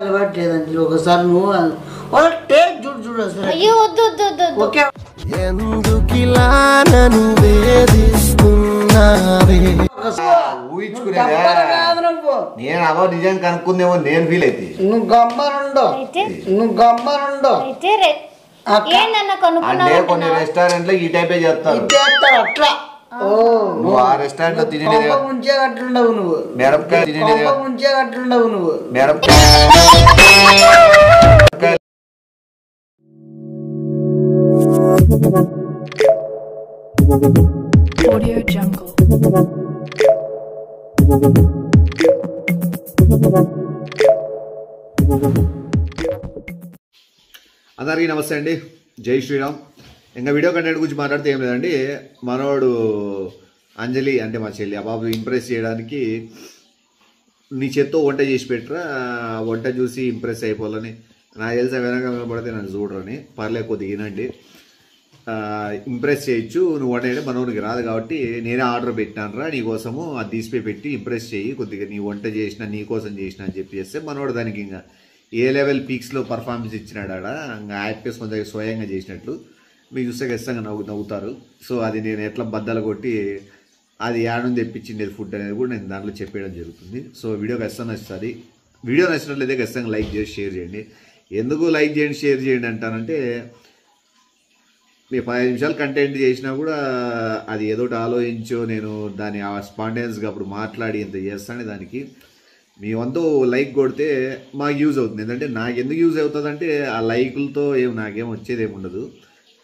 అలవాటు లేదండి. ఒకసారి నువ్వు టేస్ట్ చూడు చూడు అసలు. అయ్యో వద్దు వద్దు వద్దు. ఓకే ఎందుకిలా నన్ను వేధిస్తున్నావే ఊహించుకునేదా నేను అవ నిజం కనుక్కుందేమో నేను ఫీల్ అయితే నువ్వు గమ్మనుండో అయితే ఏందన్న అంటే కొనుక్కున్నావు కొన్ని రెస్టారెంట్ లో ఈ టైపే చేస్తారు చేస్తారు అట్లా. నువ్వు ఆ రెస్టారెంట్ లో తినేది ముంచే కట్లుండవు నువ్వు, మిరపకాయ తినేది ముంచే కట్లుండవు నువ్వు. మిరపకాయ Audio Jungle. అందరికీ నమస్తే అండి, జై శ్రీరామ్. ఇంకా వీడియో కంటెంట్ గురించి మాట్లాడితే ఏం లేదండి, మనోడు అంజలి అంటే మా చెల్లి, ఆ బాబు ఇంప్రెస్ చేయడానికి నీ చేత్తో వంట చేసి పెట్టరా, వంట చూసి ఇంప్రెస్ అయిపోవాలని. నాకు తెలిసి వెనక పడితే నన్ను చూడరని, పర్లేదు కొద్దిగా వినండి, ఇంప్రెస్ చేయొచ్చు. నువ్వు వంట చేయడం మనోనికి రాదు కాబట్టి నేనే ఆర్డర్ పెట్టినానరా నీకోసము, అది తీసిపోయి పెట్టి ఇంప్రెస్ చేయి కొద్దిగా, నీ వంట చేసిన నీకోసం చేసిన అని చెప్పి చేస్తే మనోడు దానికి ఇంకా ఏ లెవెల్ పీక్స్లో పర్ఫార్మెన్స్ ఇచ్చినాడు ఆడ, ఇంకా యాక్టర్స్ కొంచెం స్వయంగా చేసినట్లు మీకు చూస్తే ఖచ్చితంగా నవ్వుతారు. సో అది నేను ఎట్లా బద్దలు కొట్టి అది యాడ్ తెప్పించింది ఫుడ్ అనేది కూడా నేను దాంట్లో చెప్పేయడం జరుగుతుంది. సో వీడియో ఖచ్చితంగా నచ్చుతుంది. వీడియో నచ్చినట్లయితే ఖచ్చితంగా లైక్ చేసి షేర్ చేయండి. ఎందుకు లైక్ చేయండి షేర్ చేయండి అంటానంటే, మీ 10 నిమిషాలు కంటెంట్ చేసినా కూడా అది ఏదోటి ఆలోచించో నేను దాని ఆ స్పాంటేనియస్గా అప్పుడు మాట్లాడి ఇంత చేస్తాను, దానికి మీ వంతు లైక్ కొడితే మాకు యూజ్ అవుతుంది. ఎందుకంటే నాకు ఎందుకు యూజ్ అవుతుంది అంటే ఆ లైకులతో నాకేం వచ్చేది ఏమి ఉండదు,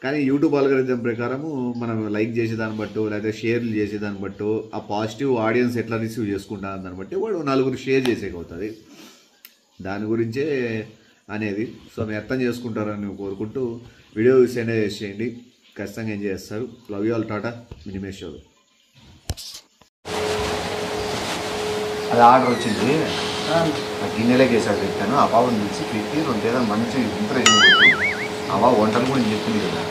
కానీ యూట్యూబ్ అల్గోరిథం ప్రకారము మనం లైక్ చేసేదాన్ని బట్టు లేకపోతే షేర్లు చేసేదాన్ని బట్టు ఆ పాజిటివ్ ఆడియన్స్ ఎట్లా రిసీవ్ చేసుకుంటాను దాన్ని బట్టి వాడు 4 షేర్ చేసేకవుతుంది. దాని గురించే అనేది. సో మీరు అర్థం చేసుకుంటారని కోరుకుంటూ వీడియో సెండ్ చేసేయండి, ఖచ్చితంగా ఎంజాయ్ చేస్తారు. Love you all, Tata, మినిమేష్. అది ఆర్డర్ వచ్చింది, ఆ గిన్నెలోకి వేసాడు పెట్టాను, ఆ పాపను పిలిచి పెట్టి 2 ఏదో మంచి ఇంప్రెషన్ వచ్చింది. అవా వంటలు కూడా చెప్పింది కదా,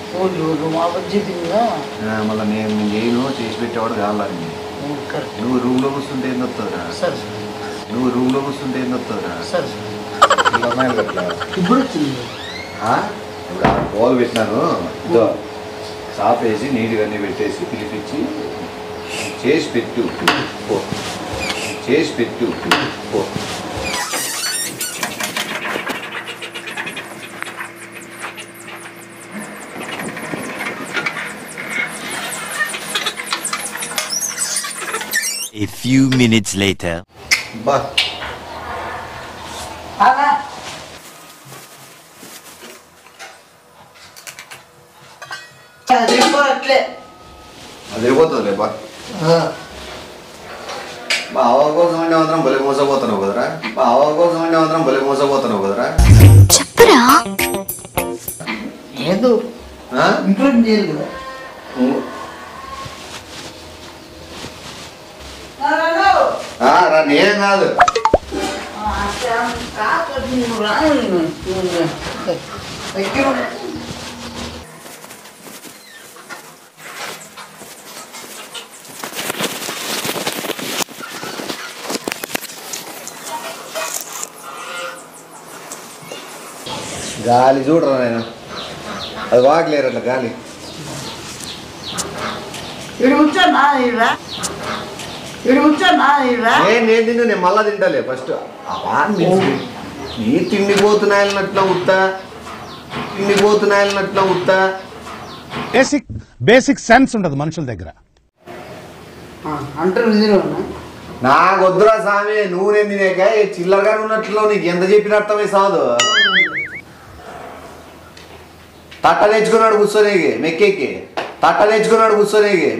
మళ్ళీ నేను చేయను చేసి పెట్టేవాడు కావాలని. నువ్వు రూమ్లో కూర్చుంటే ఏం వస్తుందిరా, ఇప్పుడు వచ్చింది. ఇప్పుడు ఆ పోలు పెట్టినాను, ఇదో సాప్ వేసి నీట్గా అన్నీ పెట్టేసి పిలిపించి చేసి పెట్టు పో. A few minutes later. బా అట్లే అదిరిపోతుందిలే బా. బావ కోసం ఉండే మాత్రం భలే మోసపోతున్నావు కదరా, చెప్పురా. ఏదో ఇంప్రూవ్ చేయాలి కదా. నేనేం కాదు, గాలి చూడరా నేను, అది వాగలేరు అట్లా గాలి. నేను తింటూ నేను మళ్ళా తింటాలే. ఫస్ట్ నీ తిండిపోతున్నాయన్నట్లా ఉత్తా బేసిక్ సెన్స్ ఉండదు మనుషుల దగ్గర. నాకు వద్దురా స్వామి, నువ్వు నేను తినేక చిల్లరగా ఉన్నట్లు నీకు ఎంత చెప్పిన అర్థమే సాదు. తట్ట తెచ్చుకున్నాడు కూర్చోనేకి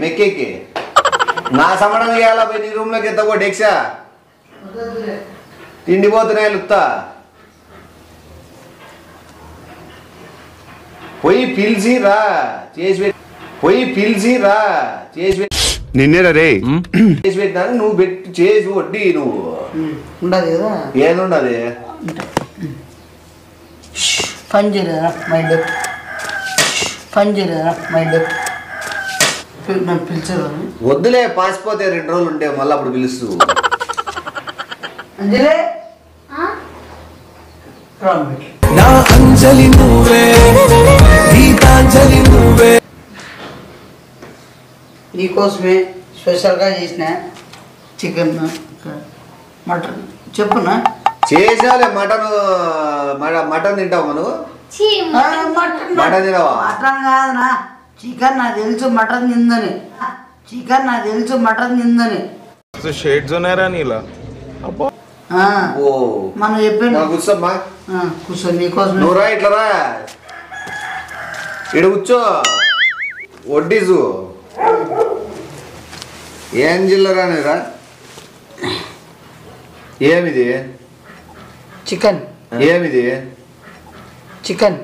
మెక్కేకి నా సమడం ఇవ్వాలా పోయి నీ రూమ్లోకి ఎత్తకోటి ఎక్సా తిండిపోతున్నాయి లుత్తా పోయి పిలిచి రా చేసి నిన్నేరా రే చేసి పెట్టినాను, నువ్వు పెట్టి చేసి వడ్డీ నువ్వు ఉండదు కదా. ఏదుండదు పని చేయలేదా మైండ్ నన్ను పిలిచేదాన్ని. వద్దులే, పాసిపోతే 2 రోజులు ఉంటే మళ్ళీ అప్పుడు పిలుస్తూ. అంజలే నా అంజలి నువ్వే గీతాంజలి నువ్వే. నీకోసమే స్పెషల్గా చేసిన చికెన్ మటన్ చెప్పునా చేసావులే మటన్ తింటావు నువ్వు మటన్ తినవా మటన్ కాదునా చికెన్ నాకు తెలుసు మటన్ తిందని షేడ్స్ ఉన్నారా నీలా మనం చెప్పాను కూర్చోమ్మా కూర్చో నీకోసం నువ్వు రా ఇట్లా రా ఇక్కడ కూర్చో వడ్డీసు ఏం జిల్లరా నీరా ఏమిది చికెన్ ఏమిది చికెన్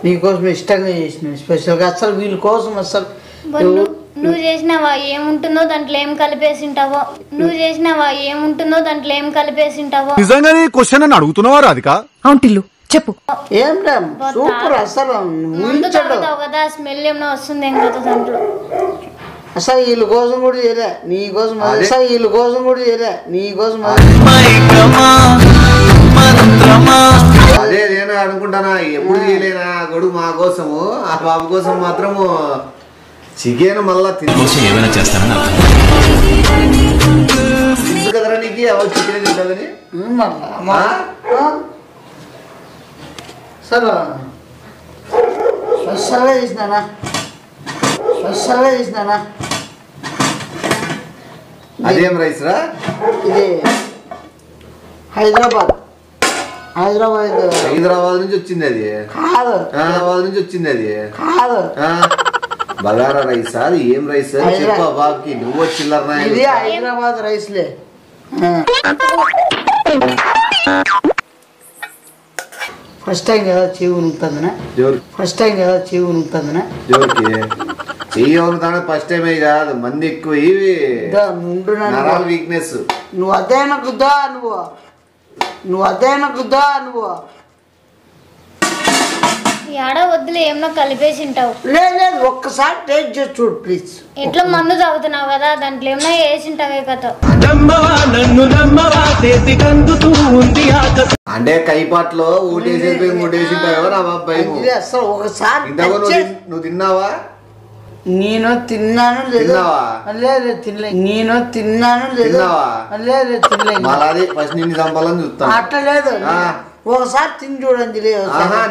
నీకోసం ఇష్టంగా చేసిన స్పెషల్గా అసలు వీళ్ళ కోసం అసలు నువ్వు చేసినావా ఏముంటుందో దాంట్లో ఏం కలిపేసింటావో నిజంగానే క్వశ్చన్ అని అడుగుతున్నావా రాధిక? అవును చెప్పు. ఏం సూపర్ అసలు ముందు తాగుతావు కదా స్మెల్ ఏమో వస్తుంది ఏం కదా దాంట్లో. అసలు వీళ్ళ కోసం కూడా చేయలే నీకోసం అదే నేను అనుకుంటానా ఎప్పుడు చేయలేనా గొడుగు మా కోసము ఆ బాబు కోసం మాత్రము చికెన్ మళ్ళా ఏమైనా చేస్తానని కదరా నీకు ఎవరు చికెన్ తింటుందని సరే స్పెషల్గా చేసినానా అదేం రైస్ రా ఇది హైదరాబాద్ నుంచి వచ్చింది అది బగారా రైస్ అది ఏం రైస్ చెప్పా బాబుకి నువ్వు చిల్లర ఇది హైదరాబాద్ రైస్లే ఫస్ట్ టైం కదా చెవి ఉనుకుతుందనా చెయ్యి అవుతాను ఫస్ట్ టైమే కాదు మంది ఎక్కువ ఇవి నరాల వీక్నెస్ నువ్వు అదేనా గుద్దా నువ్వు ఏడ వద్దులే ఏమన్నా కలిపేసింటావు. లేదు ఒక్కసారి టేస్ట్ చేసి చూడు ప్లీజ్. ఎట్లా మందు తాగుతున్నావు కదా దాంట్లో ఏమన్నా వేసింటావే కదా. అంటే కైపాట్లో ఊటేసింటావో నా బాబాయ్ అసలు ఒకసారి నువ్వు తిన్నావా? నేను తిన్నాను లేదు ఫస్ట్ నిన్ను చంపాలని చూస్తాను అట్లా లేదు ఒకసారి తిని చూడండి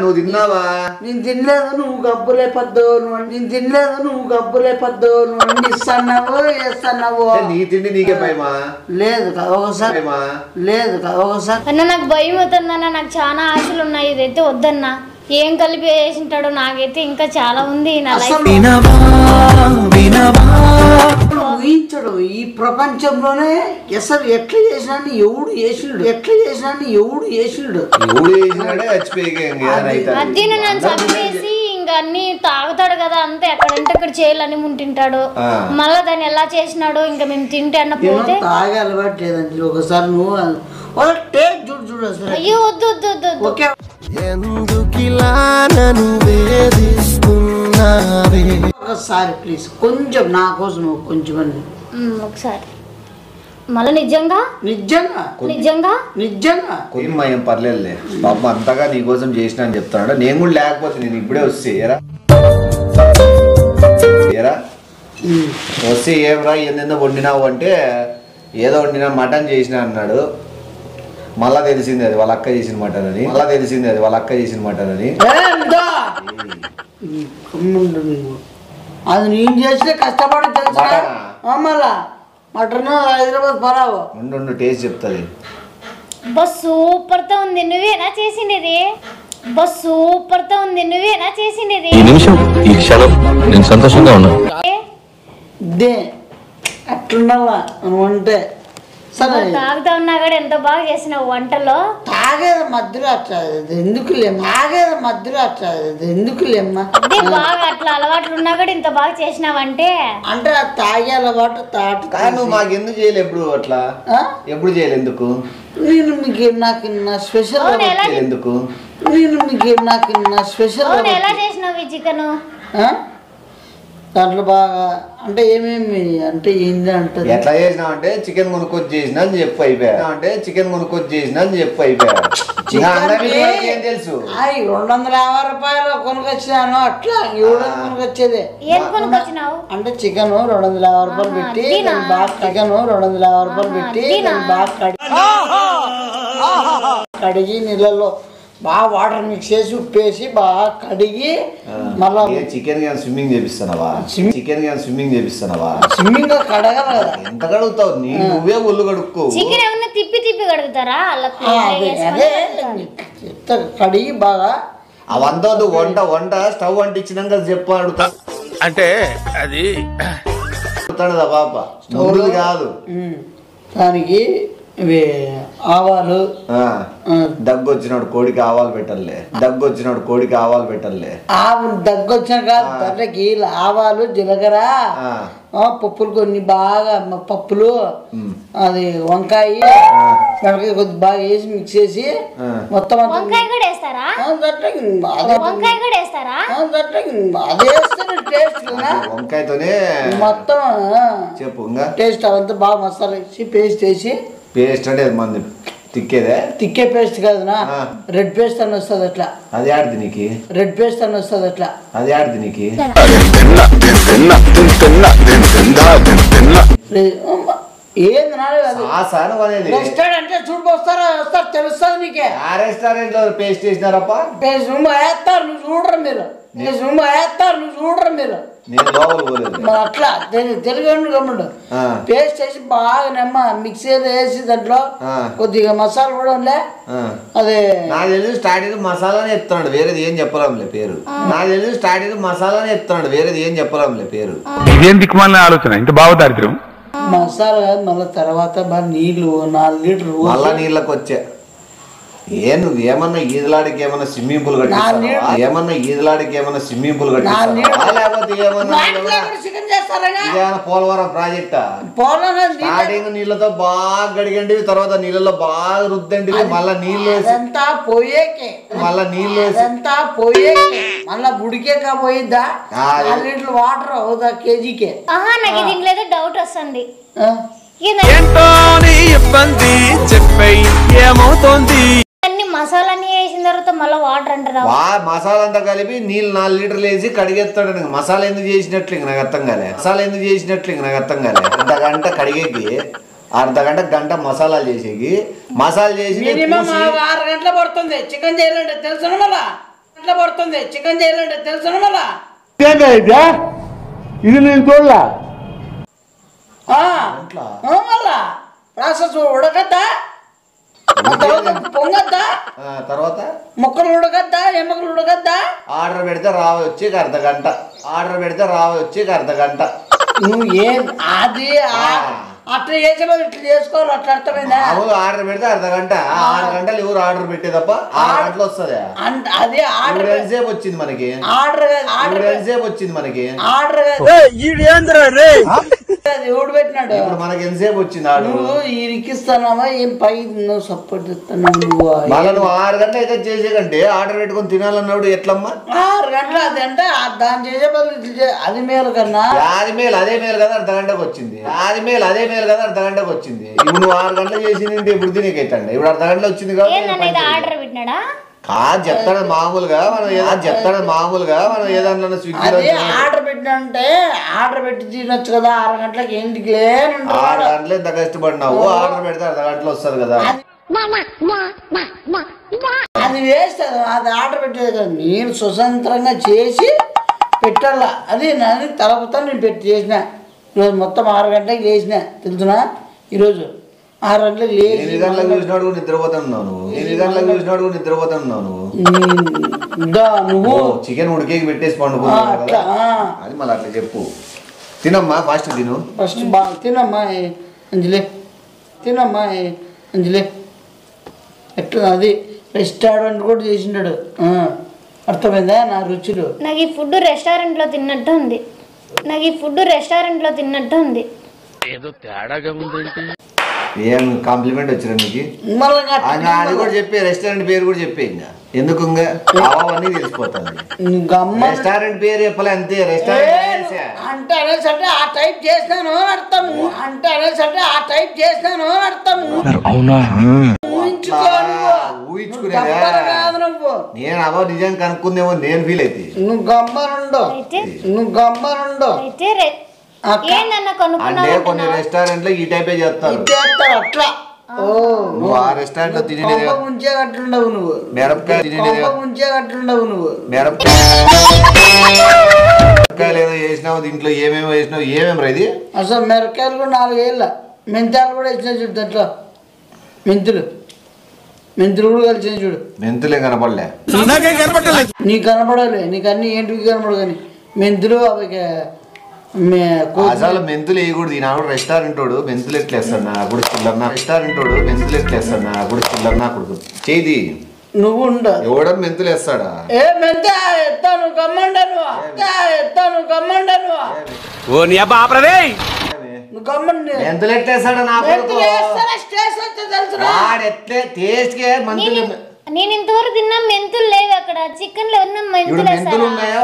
నువ్వు తిన్నావా? నేను తినలేదు నువ్వు గబ్బులే పద్దావు నువ్వు ఇస్తున్నావు నీ తిండి నీకే భయమా? లేదు ఒకసారి అన్న నాకు భయం అవుతుందన్న నాకు చాలా ఆశలు ఉన్నాయి ఇదైతే వద్దన్నా ఏం కలిపి వేసింటాడో నాకైతే ఇంకా చాలా ఉంది ఊహించడు ఈ ప్రపంచంలోనే అసలు ఎట్లా చేసినాన్ని ఎవడు చేసినాడు అది నన్ను చంపేసి ఇంకా అన్ని తాగుతాడు కదా అంతే ఎక్కడంటే అక్కడ చేయాలని ముంటింటాడు మళ్ళా దాన్ని ఎలా చేసినాడో ఇంకా మేము తింటే అన్న పోతే తాగే అలవాటు లేదండి ఒకసారి నువ్వు చూడు అసలు అయ్యో వద్దు ఓకే ఒకసారి ప్లీజ్ కొంచెం నా కోసం కొంచెం అండి ఒకసారి మళ్ళీ నిజంగా ఏం పర్లేదులే పాప అంతగా నీకోసం చేసిన అని చెప్తాడు నేను కూడా లేకపోతే నేను ఇప్పుడే వస్తే ఏమరా ఏందో వండినావు అంటే ఏదో వండినా మటన్ చేసిన అన్నాడు మళ్ళా తెలిసింది అది వాళ్ళ అక్క చేసిన మటన్ అని అది నేను చేస్తే కష్టపడి తెలుసా మళ్ళా మటన్ హైదరాబాద్ పరావు ఉండు టేస్ట్ చెప్తుంది సూపర్ తో ఉంది నువ్వేనా చేసిండేది ఈ నిమిషం ఈ క్షణం నేను సంతోషంగా ఉన్నా అట్లుండాలా అంటే సరే తాగుతా ఉన్నా కూడా ఎంత బాగా చేసినావు వంటలో తాగేది మధ్యలో ఎందుకులేమ్మా అదే బాగా అట్లా అలవాట్లు ఉన్నా కూడా ఇంత బాగా చేసినావంటే అంటే తాగే అలవాటు నువ్వు మాకు ఎందుకు చేయలే ఎప్పుడు అట్లా ఎప్పుడు చేయలే ఎందుకు నేను మీకు నాకు స్పెషల్ ఎందుకు ఎలా చేసినావు ఈ చికెన్ దాంట్లో బాగా అంటే ఏమేమి అంటే ఏంది అంటది ఎట్లా చేసినావు అంటే చికెన్ కొనుక్కొచ్చి చేసినా అని చెప్పు అయిపోయా అంటే చికెన్ కొనుక్కొచ్చి చేసినా అని చెప్పు అయిపోయా ఏం తెలుసు 250 రూపాయలు కొనుకొచ్చాను అట్లా 700 కొనుకొచ్చేది ఏం కొనుకొచ్చినావు అంటే చికెన్ 250 రూపాయలు పెట్టి చికెన్ 250 రూపాయలు పెట్టి బాగా కడిగి నీళ్ళలో బాగా వాటర్ మిక్స్ చేసి ఉప్పేసి బాగా కడిగి మళ్ళా చికెన్ కానీ స్విమ్మింగ్ చేపిస్తున్నావా చికెన్ కానీ స్విమ్మింగ్ చేపిస్తున్నావా స్విమ్మింగ్ కడగల కదా ఎంత కడుగుతావు నువ్వే ఒళ్ళు కడుక్కో చికెన్ ఏమన్నా తిప్పి తిప్పి కడుగుతారా అదే కడిగి బాగా అవంతా వంట స్టవ్ అంటించినాక చెప్పు అడుగుతా అంటే అది పాప స్టవ్ కాదు దానికి ఇవి ఆవాలు దగ్గు వచ్చినాడు కోడికి ఆవాలు పెట్టలే దగ్గు వచ్చినాడు కోడికి ఆవాలు పెట్టలే దగ్గు వచ్చిన కాదు దాంట్లోకి ఆవాలు జీలకర్ర పప్పులు కొన్ని బాగా పప్పులు అది వంకాయ మిరపకాయ కొద్ది బాగా వేసి మిక్స్ చేసి మొత్తం వంకాయ కూడా వేస్తారా అదే వేస్తే టేస్ట్ వంకాయతోనే మొత్తం చెప్పు టేస్ట్ అవంతా బాగా మసాలా వేసి పేస్ట్ వేసి పేస్ట్ అంటే మంది తిక్కే పేస్ట్ కాదునా రెడ్ పేస్ట్ అని వస్తుంది అట్లా అది ఆడిది నీకు రెడ్ పేస్ట్ అని వస్తుంది అట్లా అది ఆడిది నీకు ఏంది రెస్టారెంట్ అంటే చూడు వస్తారు తెలుస్తుంది నీకే ఆ రెస్టారెంట్ లో పేస్ట్ చేసినారప్ప పేస్ట్ వేస్తారు నువ్వు చూడరు మీరు నేను లోపల పోలేదు అట్లా తెలుగు గమ్ముడు పేస్ట్ వేసి బాగా మిక్సీలో వేసి దాంట్లో కొద్దిగా మసాలా కూడా ఉండే అదే నాకు తెలిసి స్టార్టింగ్ మసాలానే చెప్తున్నాడు వేరేది ఏం చెప్పలేంలే పేరు నాకు తెలిసి స్టార్టింగ్ మసాలానే చెప్తున్నాడు వేరేది ఏం చెప్పలేంలే పేరు ఇదేం దిక్కుమాలిన ఆలోచన ఇంత బాగా దారిద్రం మసాలా మళ్ళీ తర్వాత బాగా నీళ్లు 4 లీటర్లు మళ్ళా నీళ్ళకి వచ్చా నువ్వు ఏమన్నా ఈదలాడికి ఏమన్నా స్విమ్మింగ్ పూల్ కట్టిస్తావా ఏమన్నా ఈదలాడికి ఏమన్నా స్విమ్మింగ్ పూల్ కట్టిస్తావా లేకపోతే ఏమన్నా పోలవరం ప్రాజెక్టా స్టార్టింగ్ నీళ్ళతో బాగా గడిగండి తర్వాత నీళ్ళలో బాగా రుద్దండి మళ్ళా నీళ్ళు మళ్ళా నీళ్ళు మళ్ళా ఉడికేక పోయిద్దా 4 లీటర్లు వాటర్ అవుదా కేజీకే నాకు దీంట్లో డౌట్ వస్తుంది అన్ని మసాలాన్ని వేసిన తర్వాత మళ్ళీ వాటర్ అంటారా మసాలా అంతా కలిపి నీళ్ళు 4 లీటర్లు వేసి కడిగేస్తాడు మసాలా ఎందుకు చేసినట్లు ఇంక నాకు అర్థం కాలే అర్ధగంట కడిగేకి గంట మసాలాలు చేసేకి మసాలా చేసి 6 గంటలు పడుతుంది చికెన్ చేయాలంటే తెలుసు మళ్ళా ఇది నేను చూడలా మళ్ళా ప్రాసెస్ ఉడకద్దా పొంగద్దా తర్వాత ముక్కలు ఉడకద్దా ఎమ్మకలు ఉడకద్దా ఆర్డర్ పెడితే రావచ్చి అర్ధగంట నువ్వు అది అట్లా చేసేవాళ్ళు ఇట్లా చేసుకోవాలి అట్లా అర్థమైందా ఆర్డర్ పెడితే అర్ధగంట 6 గంటలు ఎవరు ఆర్డర్ పెట్టే తప్ప 6 గంటలు వస్తుంది అదే ఆర్డర్ సేపు వచ్చింది మనకి ఎవడు పెట్టినాడు ఇప్పుడు మనకి ఎంతసేపు వచ్చింది నువ్వు ఇరికిస్తానావా ఏం పై నువ్వు సపోర్ట్ ఇస్తున్నావు నువ్వు మళ్ళీ నువ్వు 6 గంటలు అయితే చేసే కంటే ఆర్డర్ పెట్టుకుని తినాలన్నాడు ఎట్లమ్మా 6 గంటలు అది అంటే దాన్ని చేసే బదులు అది మేలు కన్నా అదే మేలు కదా అర్ధగంటకు వచ్చింది ఇప్పుడు నువ్వు 6 గంటలు చేసింది ఇప్పుడు తినేకైతండి ఇప్పుడు అర్ధగంటలో వచ్చింది కాబట్టి కాదు చెప్తాడు మామూలుగా మనం ఏదన్నా స్విగ్గీ ఆర్డర్ పెట్టినంటే ఆర్డర్ పెట్టి తినొచ్చు కదా 6 గంటలకు ఇంటికి 6 గంటలు ఎంత కష్టపడినావు ఆర్డర్ పెడితే అర్ధగంటలో వస్తుంది కదా అది వేస్ట్ అది ఆర్డర్ పెట్టేది కదా నేను స్వతంత్రంగా చేసి పెట్టాల అది నేను తలపుతా నేను పెట్టి చేసిన ఈరోజు మొత్తం 6 గంటలకు లేచిన తెలుసునా ఈరోజు 6 గంటలకు లేచి నిద్రపోతున్నావు నువ్వు చికెన్ ఉడికేకి పెట్టేసి పండుకున్నావు అది మళ్ళీ అట్లా చెప్పు తినమ్మా ఫాస్ట్ తిను ఫస్ట్ బాగా తినమ్మా అంజలి ఎట్లా అది రెస్టారెంట్ కూడా చేసిండాడు అర్థమైందా నా రుచులు నాకు ఈ ఫుడ్ రెస్టారెంట్లో తిన్నట్టు ఉంది ఏదో తేడాగా ఉందంటే ఏం కాంప్లిమెంట్ వచ్చిరా నీకు అది కూడా చెప్పే రెస్టారెంట్ పేరు కూడా చెప్పే ఇంకా ఎందుకు ఇంకా అవన్నీ తెలిసిపోతుంది రెస్టారెంట్ పేరు చెప్పలే అంతే రెస్టారెంట్ అంటే అనేసంటే ఆ టైప్ చేసినాను అని అర్థము. అంటే అనేసంటే ఆ టైప్ చేసినాను అని అర్థము. నేను అవ నిజం కనుక్కుందేమో నేను ఫీల్ అయితే నువ్వు గమ్మనుండవు. అంటే కొన్ని రెస్టారెంట్ లో ఈ టైపే చేస్తారు అట్లా. నువ్వు ఆ రెస్టారెంట్ లో తినేది ముంచేగట్లుండవు నువ్వు. మిరపకాయ తినేది ముంచేగట్లుండవు నువ్వు. మిరపకాయలు ఏదో వేసినావు దీంట్లో ఏమేమి వేసినావు ఏమేమి రా ఇది అసలు మిరపకాయలు కూడా 4 ఏళ్ళ మెంతాలు కూడా వేసినా చూడు దాంట్లో. మెంతులు కూడా కలిసిన చూడు. మెంతులే కనపడలే నీకు కనపడాలి. నీకు అన్ని ఏంటివి కనపడదు కానీ మెంతులు అవి అసలు మెంతులు వేయకూడదు. ఈయన రెస్టారెంట్ వాడు మెంతులు ఎట్లేస్తాడు నా కూడా చిల్లన్నా. రెస్టారెంట్ వాడు మెంతులు ఎట్లేస్తాడు నా కూడా చిల్లన్నా కొడుకు చేయి. నువ్వు ఉండవు ఎవడో మెంతులు వేస్తాడా? ఏ మెంతా ఎత్తాను కమ్మండను మెంతులు ఎట్లేస్తాడు నా కొడుకు. వాడు ఎట్లే టేస్ట్ కే మంతులు. నేను ఇంతవరకు తిన్నా మెంతులు లేవు అక్కడ. చికెన్ లో ఉన్న మెంతులు ఉన్నాయా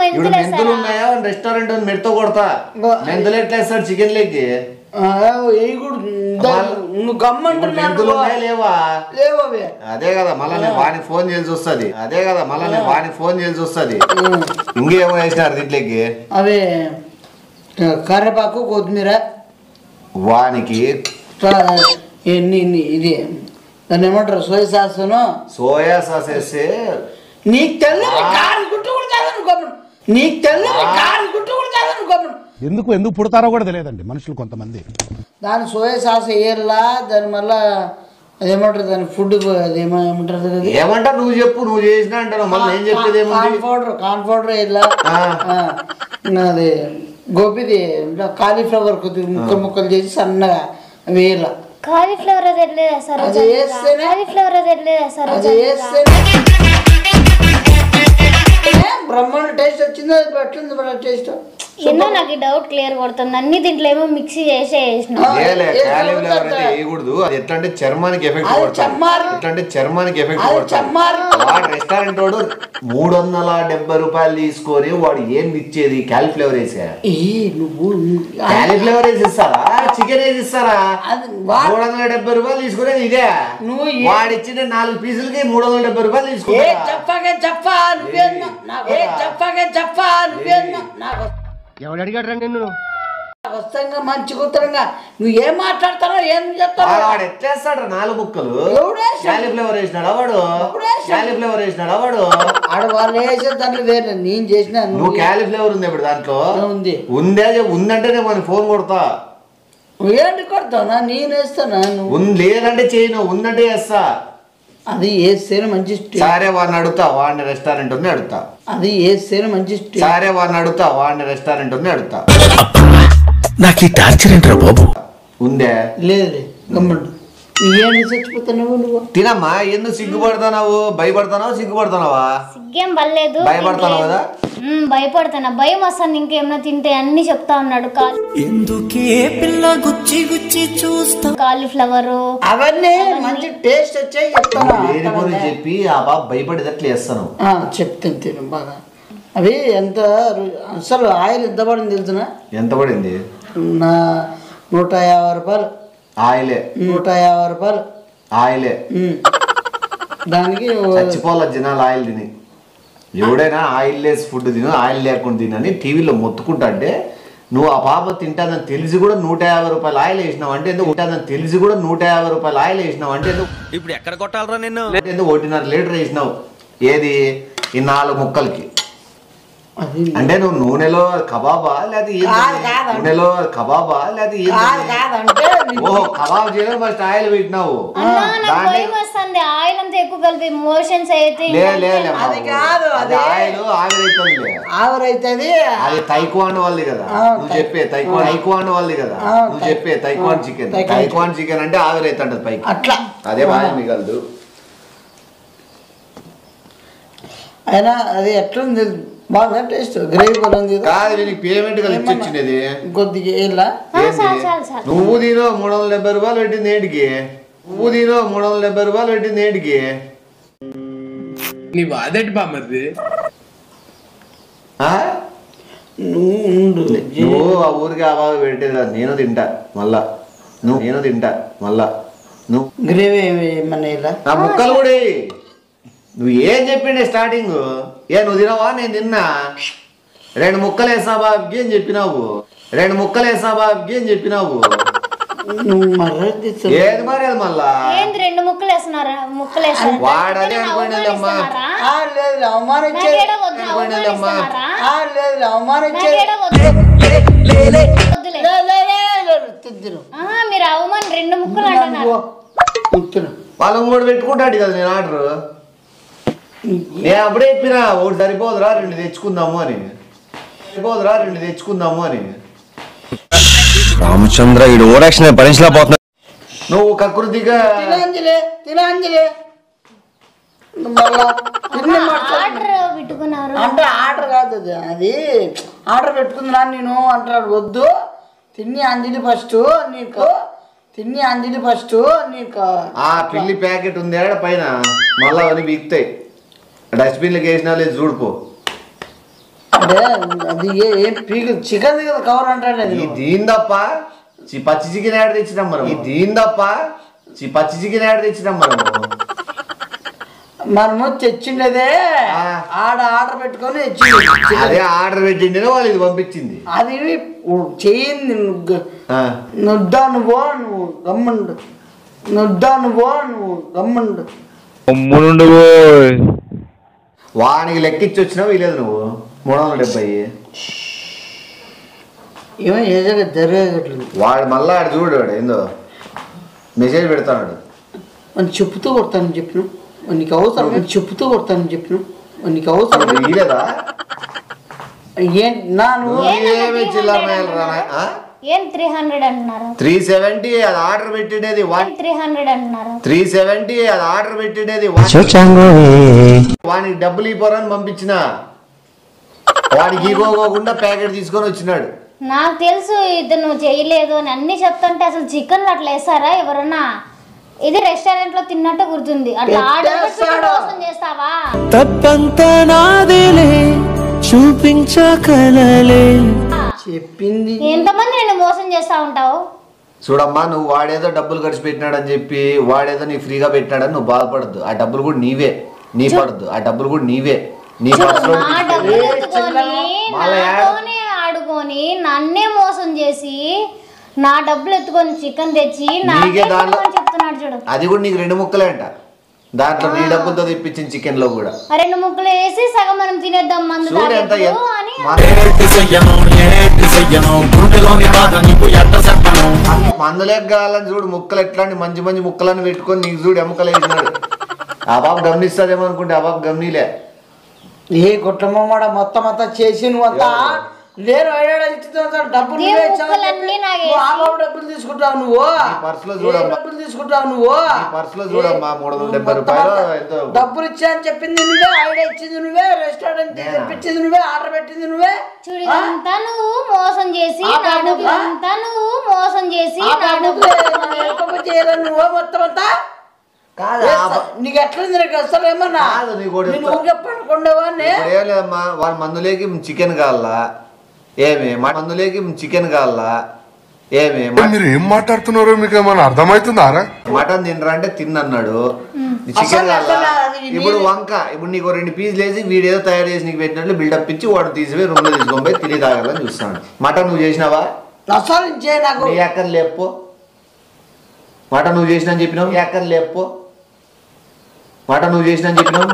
మెంతులు ఉన్నాయా రెస్టారెంట్ మెడతో కొడతా. మెంతులు ఎట్లేస్తాడు చికెన్ లెక్కి. నువ్వు గమ్మంటున్నా మెంతులు ఉన్నాయా లేవా? అదే కదా మళ్ళా నేను వానికి ఫోన్ చేసి వస్తుంది. ఇంకేమో వేసినారు దీంట్లోకి అవి కర్రేపాకు కొత్తిమీర వానికి ఇది దాన్ని ఏమంటారు సోయా సాస్ వేస్తే నీకు తెల్లని కారు గుట్టు కూడా ఎందుకు పుడతారో కూడా తెలియదండి మనుషులు కొంతమంది. దాని సోయా సాస్ వేయాలా దాని మళ్ళా అదేమంటారు దాని ఫుడ్ అదేమంటారు ఏమంటారు నువ్వు చెప్పు. నువ్వు చేసినా అంటారు మళ్ళీ నేను చెప్పేది కార్న్ పౌడర్ వేయాలా. అది గోపిది కాలీఫ్లవర్ కొద్దిగా ముక్కలు చేసి సన్నగా వేయాల. కాలీఫ్లవర్ అది బ్రహ్మాండ టేస్ట్ వచ్చింది. ఎట్లుంది మన టేస్ట్ ఎన్నో నాకు డౌట్ క్లియర్ కొడుతుంది. అన్ని దీంట్లో ఏమో మిక్సీ వేసిన వేయకూడదు. అది ఎట్లా అంటే చర్మానికి ఎఫెక్ట్ కొడతాడు. వాడు రెస్టారెంట్ వాడు 370 రూపాయలు తీసుకొని వాడు ఏం ఇచ్చేది క్యాలీఫ్లవర్ వేసా. క్యాలీఫ్లవర్ వేసి ఇస్తారా చికెన్ వేసి ఇస్తారా? 370 రూపాయలు తీసుకునేది ఇదే. వాడు ఇచ్చిన 4 పీసులకి 370 రూపాయలు తీసుకున్నా. ఎవడు అడిగాడు రా నిన్ను? వస్తంగా మంచి కూతురంగా నువ్వు ఏం మాట్లాడతారో ఏం చెప్తావు? వాడు ఎట్లేస్తాడు 4 ముక్కలు క్యాలీఫ్లవర్ వేసినాడు వాడు. ఆడ వాళ్ళు వేసే దాంట్లో వేరే నేను చేసిన. నువ్వు క్యాలీఫ్లవర్ ఉంది ఇప్పుడు దాంట్లో ఉందంటే నేను మన ఫోన్ కొడతా. ఏంటి కొడతావునా? నేను వేస్తానా? లేదంటే చేయను, ఉందంటే వేస్తా. అది వేస్తేనే మంచి. సరే వాడిని అడుగుతా. వాడిని రెస్టారెంట్ ఉంది అడుగుతా. అది వేస్తేనే మంచి. సరే వాడిని అడుగుతా. వాడిని రెస్టారెంట్ ఉంది అడుగుతా. నాకు ఈ టార్చర్ ఏంట్రా బాబు? ఉందే లేదు గమ్మండు. ఏంటి చచ్చిపోతున్నావు నువ్వు? తినమ్మా. ఎందుకు సిగ్గుపడతావు? భయపడతావు? సిగ్గుపడతావా? సిగ్గేం పర్లేదు. భయపడతావు కదా? భయపడతానా? భయం వస్తుంది. ఇంకేమన్నా తింటే అన్ని చెప్తా ఉన్నాడు. కాలీఫ్లవర్ అవన్నీ మంచి టేస్ట్ వచ్చాయి చెప్తాను. చెప్పి ఆ బాబు భయపడేటట్లు వేస్తాను. చెప్తాను తిను బాగా. అవి ఎంత అసలు ఆయిల్ ఎంత పడింది తెలుసునా? ఎంత పడింది? 150 రూపాయలు ఆయిలే. 150 రూపాయలు ఆయిలే. దానికి చచ్చిపోవాల జనాలు ఆయిల్ తిని. ఎవడైనా ఆయిల్ లెస్ ఫుడ్ తిను, ఆయిల్ లేకుండా తినని టీవీలో మొత్తుకుంటా. అంటే నువ్వు ఆ పాప తింటానని తెలిసి కూడా 150 రూపాయలు ఆయిల్ వేసినావు అంటే ఎందుకు? తెలిసి కూడా 150 రూపాయలు ఆయిల్ వేసినావు అంటే ఎందుకు? ఇప్పుడు ఎక్కడ కొట్టాలరా నిన్ను? 1.5 లీటర్ వేసినావు. ఏది ఈ 4 ముక్కలకి? అంటే నువ్వు నూనెలో కబాబా లేదా నూనెలో కబాబా లేదా ఓహో కబాబ్ చేయడం ఫస్ట్ ఆయిల్ పెట్టినావు. ఆయిల్ అంతా ఎక్కువ కలిపి మోషన్స్ అయితే ఆయిల్ ఆవిరైతుంది. అది తైక్వాండ్ వాళ్ళది కదా నువ్వు చెప్పే. తైక్వాండ్ వాళ్ళది కదా నువ్వు చెప్పే. తైక్వాండ్ చికెన్ అంటే ఆవిరైతుంటది పైకి. అట్లా అదే బాగా మిగలదు. అయినా అది ఎట్లుంది? బాగా టేస్ట్ గ్రేవీ బాగుంది. కాదు నీకు పేమెంట్ కలిసి వచ్చినది కొద్దిగా. నువ్వు తినో 370 రూపాయలు పెట్టింది ఏంటికి? నీ బాధటి బామ్మది. నువ్వు ఆ ఊరికి ఆ బాగా పెట్టేది కాదు, నేను తింటా మళ్ళా నువ్వు గ్రేవీ ఏమన్నా ఇలా నా ముక్కలు కూడా నువ్వు ఏం చెప్పిండే స్టార్టింగ్ నువ్వు తినవా? నేను తిన్నా 2 ముక్కలు వేసా బాబుకి అని చెప్పినావు నువ్వు మర్ర ఏది మరి అది మళ్ళా ఏంది 2 ముక్కలు వేస్తున్నారా? ముక్కలు వేస్తారు వాడని అనుకోండిలేమ్మా లేదు అవమానించేది లేదు అవమానించేది మీరు అవమానం 2 ముక్కలు అంటున్నారు. వాళ్ళని కూడా పెట్టుకుంటాడు కదా నేను ఆర్డర్. నేను అప్పుడే చెప్పినా ఒకటి సరిపోదురా 2 తెచ్చుకుందాము అని. రామచంద్ర ఈ ఓరాక్షన్ భరించలేకపోతున్నా. నువ్వు కకృతిగా తినాంజలి ఆర్డర్ పెట్టుకున్నారు అంటే ఆర్డర్ కాదు అది ఆర్డర్ పెట్టుకుందా నేను అంటాడు. వద్దు తిని అంజలి ఫస్ట్ నీకు ఆ పిల్లి ప్యాకెట్ ఉంది ఆడ పైన మళ్ళా అవన్నీ బీక్తాయి. డస్ట్బిన్లకు వేసినా లేదు చూడుకో. అంటే అది ఏం పీకు చికెన్ కదా కవర్ అంటాడు. అది దీని తప్ప పచ్చి చికెన్ యాడ్ తెచ్చినాం మనం. మనము తెచ్చిండేదే ఆర్డర్ పెట్టుకొని అదే ఆర్డర్ పెట్టిండే వాళ్ళు ఇది పంపించింది. అది చెయ్యింది నువ్వు గమ్ముండు వానికి లెక్కించి వచ్చినావు లేదు నువ్వు 370. ఏమో ఏదో జరగట్లేదు. వాడు మళ్ళా ఆడు చూడు ఏందో మెసేజ్ పెడతాడు. అని చెప్పుతూ కొడతాను చెప్పిన నీకు అవసరం ఇలేదా ఏం 300 అంటున్నారు? 370 అది ఆర్డర్ పెట్టిండేది 300 అంటున్నారు. 370 అది ఆర్డర్ పెట్టిండేది వానికి డబ్బులు ఇవ్వరని పంపించిన వాడికి ఇవ్వకుండా ప్యాకెట్ తీసుకొని వచ్చినాడు. నాకు తెలుసు ఇది నువ్వు చేయలేదు అని అన్ని చెప్తుంటే అసలు చికెన్ అట్లా వేస్తారా ఎవరన్నా? ఇది రెస్టారెంట్ లో తిన్నట్టు గుర్తుంది. అట్లా ఆర్డర్ మోసం చేస్తావా? తప్పంతా నాదేలే చూపించకలలే చెప్పింది. ఎంతమంది నేను మోసం చేస్తా ఉంటావు? చూడమ్మా నువ్వు వాడేదో డబ్బులు ఖర్చు పెట్టినాడని చెప్పి వాడేదో నీ ఫ్రీగా పెట్టినాడని నువ్వు బాధపడద్దు. ఆ డబ్బులు కూడా నీవే నీ పర్సులో నాతోనే ఆడుకొని నన్నే మోసం చేసి నా డబ్బులు ఎత్తుకొని చికెన్ తెచ్చి చెప్తున్నాడు చూడు. అది కూడా నీకు 2 ముక్కలే అంట. దాంట్లో నీ డబ్బులతో తెప్పించిన చికెన్ లో కూడా 2 ముక్కలు వేసి సగం మనం తినేద్దాం మందు మందులేక కావాలని చూడు. ముక్కలు ఎట్లాంటి మంచి ముక్కలను పెట్టుకొని నీకు చూడు ఎముకలు వేసినాడు. ఆ బాబు గమనిస్తాదేమో అనుకుంటే ఆ బాబు గమనిలే. ఏ కుటుంబం మొత్తం అంతా చేసి నువ్వు అంతా లేరు డబ్బులు తీసుకుంటావు నువ్వు. పర్సులో చూడమ్మా 370 రూపాయలు డబ్బులు ఇచ్చా అని చెప్పింది నువ్వే, ఐడియా ఇచ్చింది నువ్వే, రెస్టారెంట్ తెప్పించింది నువ్వే, ఆర్డర్ పెట్టింది నువ్వే. చూడంతా నువ్వు మోసం చేసి నువ్వు మొత్తం అంతా నీకు ఎట్లుంది? నీకు అసలు ఏమన్నా లేదమ్మా. వాళ్ళ మందులేకి చికెన్ కావాలా మీరు ఏం మాట్లాడుతున్నారో మీకు ఏమన్నా అర్థమవుతుందా? మటన్ తినరా అంటే తిన్నన్నాడు. చికెన్ కావాలా? ఇప్పుడు ఇప్పుడు నీకు 2 పీసులు వేసి వీడేదో తయారు చేసి నీకు పెట్టినట్లు బిల్డప్ ఇచ్చి వాడు తీసిపోయి రూమ్ లో తీసుకొని పోయి తిరిగి తాగాలని చూస్తాడు. మటన్ నువ్వు చేసినావా? నీ అక్కని లేపో. మటన్ నువ్వు చేసినా చెప్పినావు. నీ అక్కని లేపో. మటన్ నువ్వు చేసినా చెప్పినావు.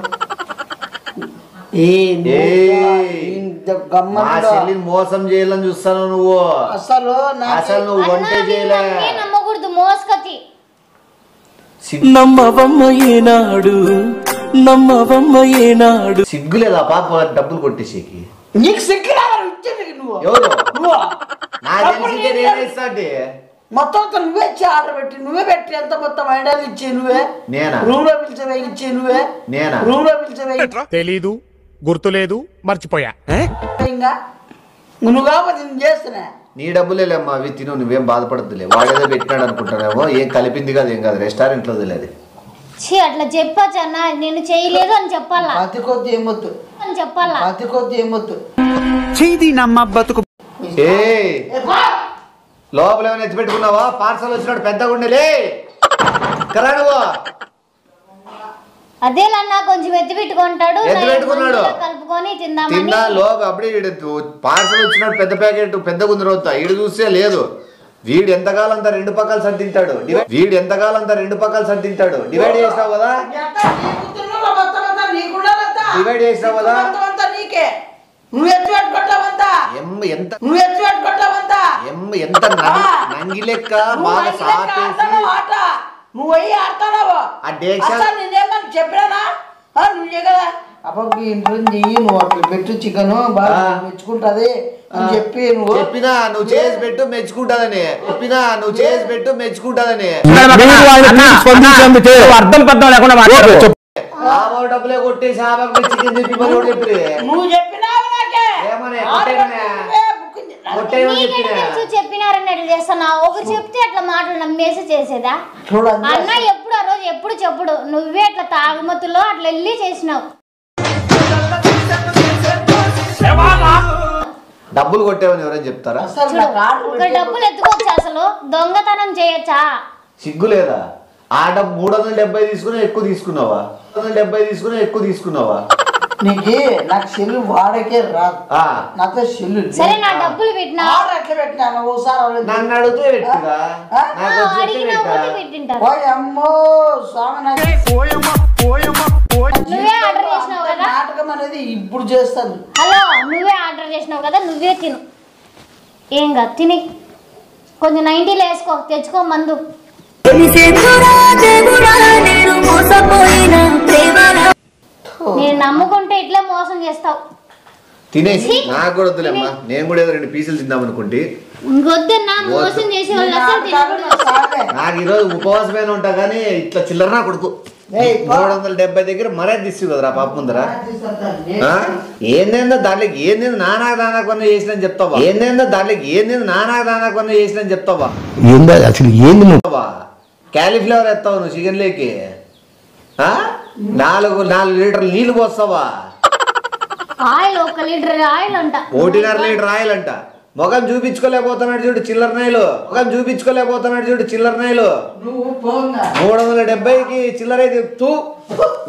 మోసం చేయాలని చూస్తాను నువ్వు. అసలు నువ్వు వంట చేయలే. నమ్మవమ్మ సిగ్గులేదా పాప డబ్బులు కొట్టేసేకి? నీకు సిగ్గు ఎవరు మొత్తం నువ్వే ఇచ్చి ఆర్డర్ పెట్టి నువ్వే పెట్టి ఎంత మొత్తం ఐడియాలు ఇచ్చి నువ్వే రూమ్ లో పిలిచే ఇచ్చి నువ్వే రూమ్ లో పిలిచే తెలీదు, గుర్తులేదు, మర్చిపోయా. ఇంకా నువ్వు కాబట్టి నేను చేస్తున్నా. నీ డబ్బులేమ్మా అవి తిను. నువ్వేం బాధపడద్దులే. వాడేదో పెట్టినాడు అనుకుంటానేమో. ఏం కలిపింది కాదు, ఏం కాదు. రెస్టారెంట్ లో అది అట్లా చెప్పచ్చన్నా. నేను చేయలేదు అని చెప్పాలా? అతి కొద్ది ఏమొద్దు అని చెప్పాలా? అతి కొద్ది ఏమొద్దు. చేది నమ్మ బతుకు ఏ లోపల ఏమైనా ఎత్తి పెట్టుకున్నావా? పార్సల్ వచ్చినాడు పెద్దగా ఉండేలే కరా నువ్వు. అదేలన్నా కొంచెం ఎత్తి పెట్టుకుంటాడు ఎత్తి పెట్టుకున్నాడు కలుపుకొని తిందామని. తిన్నా లోపల అప్పుడే పార్సల్ వచ్చినాడు పెద్ద ప్యాకెట్ పెద్దగా ఉంది రోజు ఈడు చూస్తే లేదు. వీడు ఎంతకాలం అంతా రెండు పక్కలు సర్దింటాడు. వీడు ఎంతకాలం అంతా రెండు పక్కలు సర్దింటాడు. డివైడ్ చేసినావు కదా, డివైడ్ చేసినావు కదా. ఎంత నంగి లెక్క బాగా సాటేసి నువ్వు అయ్యి ఆడుతున్నావు. చెప్పినా నువ్వే కదా అప్పటికి ఇంట్లో చెయ్యి, నువ్వు అట్లా పెట్టు చికెన్ బాగా మెచ్చుకుంటది అని చెప్పి నువ్వు చెప్పినా నువ్వు చేసి పెట్టు మెచ్చుకుంటాదని. చెప్పినా నువ్వు చేసి పెట్టు మెచ్చుకుంటాదని. అర్థం పద్ధం లేకుండా డబ్బులే కొట్టేసి చికెన్ చెప్పి మరి చెప్పి నువ్వు చెప్పినావు నాకే చెప్పినారని ఎట్లా చేస్తున్నావు? ఒకరు చెప్తే అట్లా మాటలు నమ్మేసి చేసేదా? అన్న ఎప్పుడు ఆ రోజు ఎప్పుడు చెప్పుడు నువ్వే అట్లా తాగుమతులో అట్లా వెళ్ళి చేసినావు. డబ్బులు కొట్టేవని ఎవరైనా చెప్తారా? డబ్బులు ఎత్తుకోవచ్చు, అసలు దొంగతనం చేయొచ్చా? సిగ్గు లేదా? ఆ డబ్బు 370 తీసుకున్నా ఎక్కువ తీసుకున్నావా? 370 తీసుకున్నా ఎక్కువ తీసుకున్నావా? నీకు నాకు సెల్లు వాడకే రాదు. నాతో సెల్లు సరే నా డబ్బులు పెట్టినా ఎట్లా పెట్టినాను ఒకసారి నన్ను అడుగుతూ పెట్టిగా అమ్మో స్వామి నువ్వే ఆర్డర్ చేసినావు కదా. నాటకం అనేది ఇప్పుడు చేస్తాను. హలో నువ్వే ఆర్డర్ చేసినావు కదా, నువ్వే తిను. ఏం కాదు తిని కొంచెం 90లో వేసుకో, తెచ్చుకో మందు. నేను నమ్ముకుంటే ఇట్లా మోసం చేస్తావు. తినేసి నాకు కూడా వద్దులేమ్మా, నేను కూడా ఏదో 2 పీసులు తిందాం అనుకుంటే ఇంకొద్దన్నా మోసం చేసే వాళ్ళు అసలు తినకూడదు. నాకు ఈరోజు ఉపవాసమైన ఉంటా కానీ ఇట్లా చిల్లర నా కొడుకు 370 దగ్గర మరే తీసి కదరా పాప ముందరా. ఏందేందో దాంట్లోకి ఏందేందో నానా దానా కొన్న చేసిన చెప్తావా? ఏందేందో దాంట్లోకి ఏందేందో నానా దానా కొన్న చేసిన చెప్తావా? అసలు ఏంది క్యాలీఫ్లవర్ ఎత్తావు నువ్వు చికెన్ లేకి 4 లీటర్లు నీళ్లు పోస్తావా? ఆయిల్ 1 లీటర్ ఆయిల్ అంట, 1.5 లీటర్ ఆయిల్ అంట. ముఖం చూపించుకోలేకపోతున్నాడు చూడు చిల్లర నాయలు. ముఖం చూపించుకోలేకపోతున్నాడు చూడు చిల్లర నాయలు. 370కి చిల్లర తూ.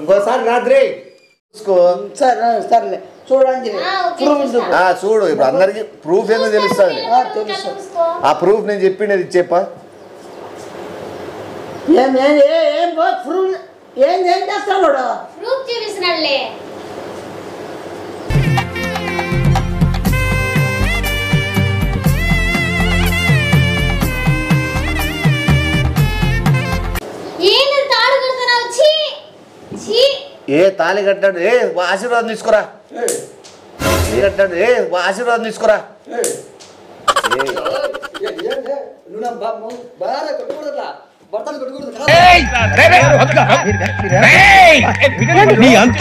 ఇంకోసారి రాత్రి చూసుకో. సరే చూడండి చూడు. ఇప్పుడు అందరికి ప్రూఫ్ ఏమో తెలుస్తుంది. ఆ ప్రూఫ్ నేను చెప్పిండేది ఇచ్చేపా. ఏం చేస్తాడు ప్రూఫ్ చూపిస్తున్నాడులే. ఏ తాళి కట్టాడు? ఆశీర్వాదం తీసుకురా. కట్టాడు ఆశీర్వాదం తీసుకురా. నీ అంత